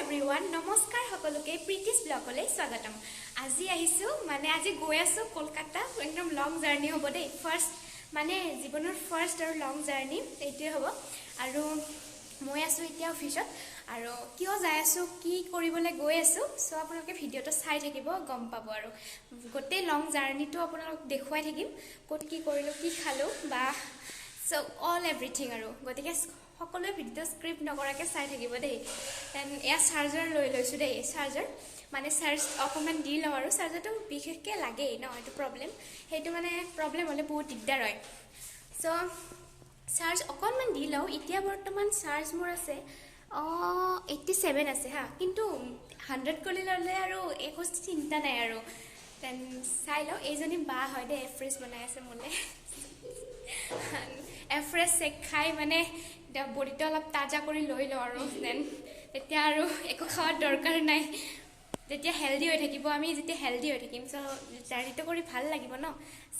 Everyone নমস্কাৰ সকলোকে প্ৰীতিছ ব্লগলৈ স্বাগতম। আজি আহিছো মানে আজি গৈ আছো কলকাতা একদম লং জাৰ্নি হ'ব দেই। ফাৰ্ষ্ট মানে জীৱনৰ ফাৰ্ষ্ট আৰু লং জাৰ্নি এইটোৱে হ'ব। আৰু মই আছো এতিয়া অফিসত আৰু কিয় যাই আছো কি কৰিবলৈ গৈ আছো সো আপোনালোকে ভিডিওটো চাই থাকিব গম পাব আৰু গোটেই লং জাৰ্নিটো আপোনালোক দেখুৱাই থাকিম ক'ত কি কৰিলো কি খালো বা সো অল এভৰিথিং আৰু গতিকে সকলোৱে ভিডিও স্ক্ৰিপ্ট নকৰাকে চাই থাকিব দেই। এণ্ড এয়া চাৰ্জাৰ লৈ লৈছোঁ দেই। চাৰ্জাৰ মানে চাৰ্জ অকণমান দি লওঁ আৰু চাৰ্জাৰটো বিশেষকৈ লাগেই ন, এইটো প্ৰব্লেম। সেইটো মানে প্ৰব্লেম হ'লে বহুত দিগদাৰ হয়। চ' চাৰ্জ অকণমান দি লওঁ। এতিয়া বৰ্তমান চাৰ্জ মোৰ আছে 87 আছে হা, কিন্তু 100 কৰি ল'লে আৰু একো চিন্তা নাই আৰু। দেন চাই লওঁ। এইজনী বা হয় দেই, এফ্ৰেছ বনাই আছে মোলৈ। এফ্ৰেছ চেক খাই মানে বডিটো অলপ তাজা কৰি লৈ লওঁ আৰু দেন তেতিয়া আৰু একো খোৱাৰ দৰকাৰ নাই। যেতিয়া হেল্ডি হৈ থাকিব, আমি যেতিয়া হেল্ডি হৈ থাকিম চ' জাৰ্নিটো কৰি ভাল লাগিব ন।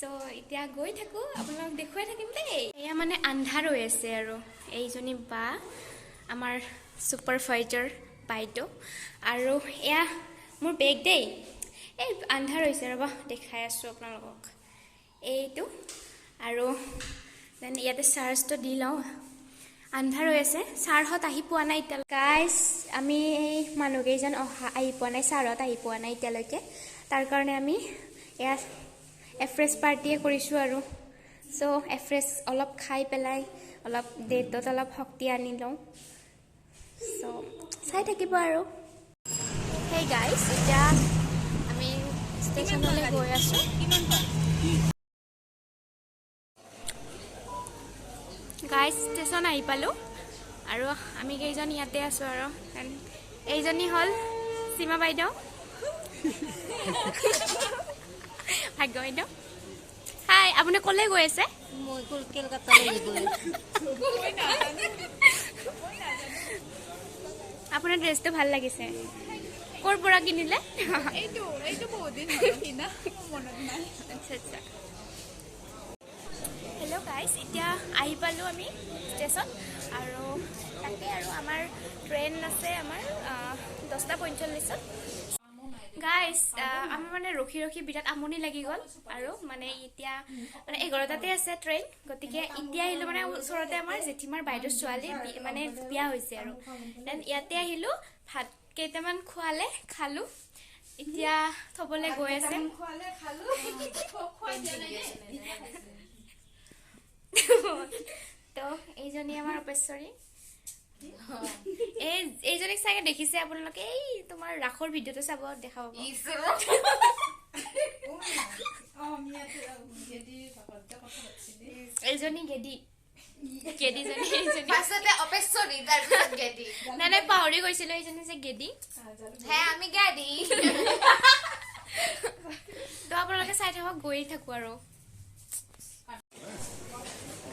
চ' এতিয়া গৈ থাকোঁ, আপোনালোক দেখুৱাই থাকিম দেই। এয়া মানে আন্ধাৰ হৈ আছে আৰু এইজনী বা আমাৰ ছুপাৰভাইজাৰ বাইদেউ। আৰু এয়া মোৰ বেগ দেই। এই আন্ধাৰ হৈছে ৰ'ব, দেখাই আছোঁ আপোনালোকক এইটো। আৰু দেন ইয়াতে চাৰ্জটো দি লওঁ। আন্ধাৰ হৈ আছে, ছাৰহঁত আহি পোৱা নাই এতিয়ালৈকে। গাইজ আমি এই মানুহকেইজন আহি পোৱা নাই, ছাৰহঁত আহি পোৱা নাই এতিয়ালৈকে। তাৰ কাৰণে আমি এয়া এফ্ৰেছ পাৰ্টিয়ে কৰিছোঁ আৰু। চ' এফ্ৰেছ অলপ খাই পেলাই অলপ দেহটোত অলপ শক্তি আনি লওঁ। চ' চাই থাকিব আৰু। সেই গাইজ এতিয়া আমি ষ্টেচনলৈ গৈ আছোঁ। গাইজ ষ্টেচন আহি পালোঁ আৰু আমি কেইজন ইয়াতে আছোঁ আৰু। এইজনী হ'ল সীমা বাইদেউ, ভাগ্য বাইদেউ। হাই, আপুনি ক'লৈ গৈ আছে? মই কলকাতালৈ গৈ আছোঁ। আপোনাৰ ড্ৰেছটো ভাল লাগিছে। ক'ৰ পৰা কিনিলে? এইটো বহুত দিন হ'ল কিনা, মনত নাই। আচ্ছা আচ্ছা। হেল্ল' গাইজ, এতিয়া আহি পালোঁ আমি ষ্টেচন। আৰু তাকে আৰু আমাৰ ট্ৰেইন আছে আমাৰ 10:45। গাইজ আমাৰ মানে ৰখি ৰখি বিৰাট আমনি লাগি গ'ল আৰু মানে এতিয়া মানে 11টাতে আছে ট্ৰেইন। গতিকে এতিয়া আহিলোঁ মানে ওচৰতে আমাৰ জেঠীমাৰ বাইদেউৰ ছোৱালী মানে বিয়া হৈছে আৰু। দেন ইয়াতে আহিলোঁ, ভাত কেইটামান খোৱালে, খালোঁ। এতিয়া থ'বলৈ গৈ আছে। তো এইজনী আমাৰ অপেশ্বৰী। এইজনীক চাগে দেখিছে আপোনালোকে, এই তোমাৰ ৰাসৰ ভিডিঅ'টো চাব দেখাব। এইজনী গেদি নাই পাহৰি গৈছিলো। এইজনী যে গেদি, আমি গাড়ী তো আপোনালোকে চাই থাকক, গৈ থাকোঁ আৰু।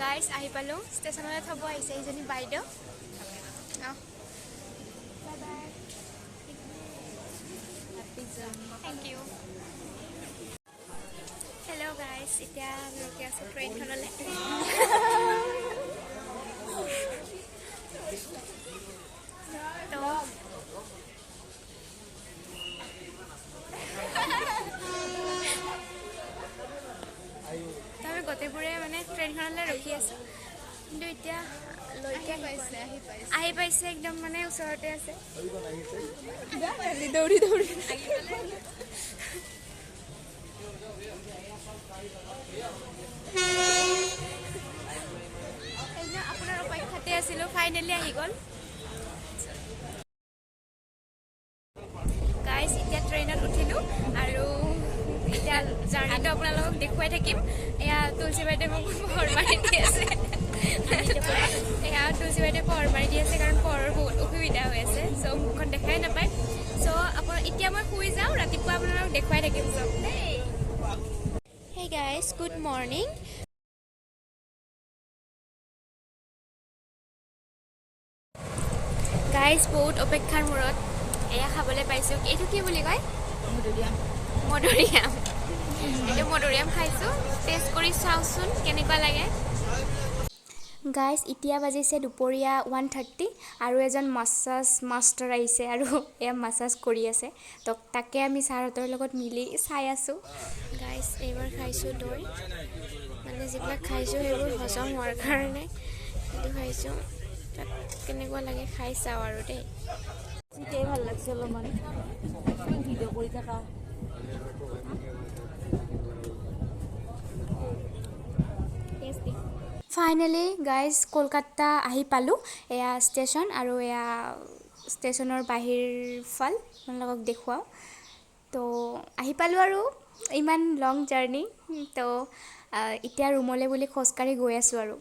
গাইজ আহি পালোঁ, ষ্টেচনলৈ থ'ব আহিছে এইজনী বাইদেউ। Thank U. হেল্ল' গাইজ, এতিয়া আমি ৰখি আছোঁ ট্ৰেইনখনলৈ। আমি গোটেইবোৰে মানে ট্ৰেইনখনলৈ ৰখি আছোঁ, কিন্তু এতিয়া আহি পাইছে একদম মানে ওচৰতে আছে। দৌৰি দৌৰি আপোনাৰ অপেক্ষাতে আছিলোঁ, ফাইনেলি আহি গ'ল। গাইজ এতিয়া ট্ৰেইনত উঠিলোঁ আৰু এতিয়া জাৰ্নিটো আপোনালোকক দেখুৱাই থাকিম। এয়া তুলসী বাইদেউ মোক পোহৰ মাৰি দি আছে। এয়া তুলসী বাইদেউ পোহৰ মাৰি দি আছে, কাৰণ পোহৰৰ বহুত অসুবিধা হৈ আছে। চ' মুখখন দেখাই নাপায়। চ' এতিয়া মই শুই যাওঁ, ৰাতিপুৱা আপোনালোকক দেখুৱাই থাকিম চব দেই। Hey guys, good morning. Guys বহুত অপেক্ষাৰ মূৰত এয়া খাবলৈ পাইছোঁ। এইটো কি বুলি কয়? মধুৰিআম। এইটো মধুৰিআম খাইছোঁ, টেষ্ট কৰি চাওঁচোন কেনেকুৱা লাগে। গাইজ এতিয়া বাজিছে দুপৰীয়া 1:30 আৰু এজন মাছাজ মাষ্টাৰ আহিছে আৰু এয়া মাছাজ কৰি আছে তো তাকে আমি ছাৰহঁতৰ লগত মিলি চাই আছোঁ গাইজ এইবাৰ খাইছোঁ দৈ মানে যিবিলাক খাইছোঁ সেইবোৰ হজম হোৱাৰ কাৰণে সেইটো খাইছোঁ তাত কেনেকুৱা লাগে খাই চাওঁ আৰু দেই তেতিয়াই ভাল লাগছে অলপমান ভিডিঅ' কৰি থকা ফাইনেলি গাইজ কলকাতা আহি পালোঁ এয়া ষ্টেচন আৰু এয়া ষ্টেচনৰ বাহিৰ ফাল আপোনালোকক দেখুৱাওঁ তো আহি পালোঁ আৰু ইমান লং জাৰ্ণি তো এতিয়া ৰুমলৈ বুলি খোজকাঢ়ি গৈ আছোঁ আৰু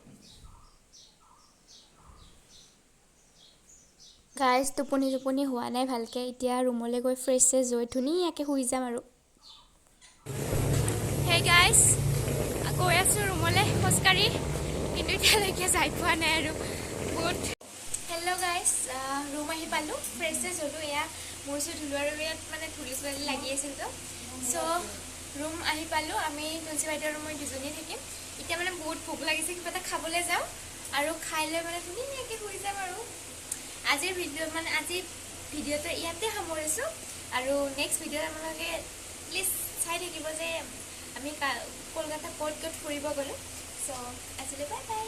গাইজ টোপনি হোৱা নাই ভালকৈ এতিয়া ৰুমলৈ গৈ ফ্ৰেছ হৈ ধুনীয়াকৈ শুই যাম আৰু হে গাইজ গৈ আছোঁ ৰুমলৈ খোজকাঢ়ি কিন্তু এতিয়ালৈকে যাই পোৱা নাই আৰু বহুত হেল্ল' গাইজ ৰুম আহি পালোঁ ফ্ৰেছ হ'লোঁ এয়া মূৰ চুৰ ধুলোঁ আৰু ইয়াত মানে ধূলি চুলি লাগি আছিল তো চ' ৰুম আহি পালোঁ আমি তুলসী বাইদেউ আৰু মই দুজনীয়ে থাকিম এতিয়া মানে বহুত ভোক লাগিছে কিবা এটা খাবলৈ যাওঁ আৰু খাই লৈ মানে ধুনীয়াকৈ শুই যাম আৰু আজিৰ ভিডিঅ'টো ইয়াতে সামৰিছোঁ আৰু নেক্সট ভিডিঅ'ত আপোনালোকে প্লিজ চাই থাকিব যে আমি কলকাতা ক'ত ফুৰিব গ'লোঁ চ' আজিলৈ বাই বাই